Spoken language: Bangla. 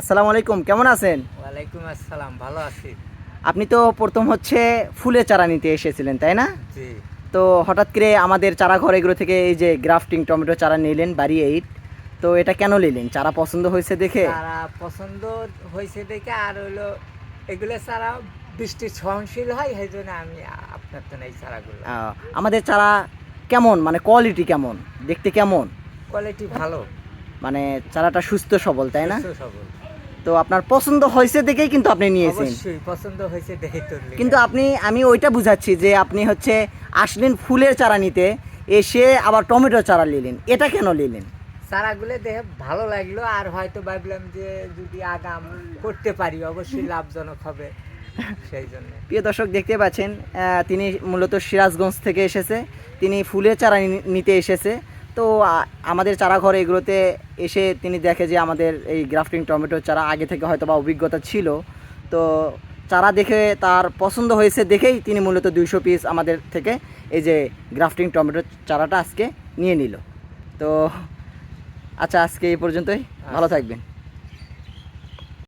আসসালামু আলাইকুম, কেমন আছেন? ওয়ালাইকুম আসসালাম, ভালো আছি। আপনি তো প্রথম হচ্ছে ফুলের চারা নিতে এসেছিলেন, তাই না? জি। তো হঠাৎ করে আমাদের চারা ঘর এগুলো থেকে এই যে গ্রাফটিং টমেটো চারা নিলেন বাড়ি 8, তো এটা কেন নিলেন? চারা পছন্দ হয়েছে দেখে? চারা পছন্দ হয়েছে দেখে, আর হইলো এগুলো চারা বৃষ্টির সহনশীল হয়, সেই জন্য আমি আপনার তো এই চারাগুলো। আমাদের চারা কেমন, মানে কোয়ালিটি কেমন, দেখতে কেমন? কোয়ালিটি ভালো, মানে চারাটা সুস্থ সবল, তাই না? সুস্থ সবল। তো আপনার পছন্দ হয়েছে দেখেই কিন্তু আপনি নিয়েছেন। অবশ্যই পছন্দ হয়েছে দেখে তো নিলাম। কিন্তু আমি ওইটা বুঝাচ্ছি যে আপনি হচ্ছে আসলেন ফুলের চারা নিতে, এসে আবার টমেটো চারা নিলেন, এটা কেন নিলেন? চারাগুলো দেখে ভালো লাগলো, আর হয়তো ভাবলাম যে যদি আগাম করতে পারি অবশ্যই লাভজনক হবে, সেই জন্য। প্রিয় দর্শক, দেখতে পাচ্ছেন তিনি মূলত সিরাজগঞ্জ থেকে এসেছে, তিনি ফুলের চারা নিতে এসেছে। তো আমাদের চারা ঘরে এগুলোতে এসে তিনি দেখে যে আমাদের এই গ্রাফটিং টমেটো চারা আগে থেকে হয়তো বা অভিজ্ঞতা ছিল। তো চারা দেখে তার পছন্দ হয়েছে দেখেই তিনি মূলত 200 পিস আমাদের থেকে এই যে গ্রাফটিং টমেটো চারাটা আজকে নিয়ে নিল। তো আচ্ছা, আজকে এই পর্যন্তই, ভালো থাকবেন।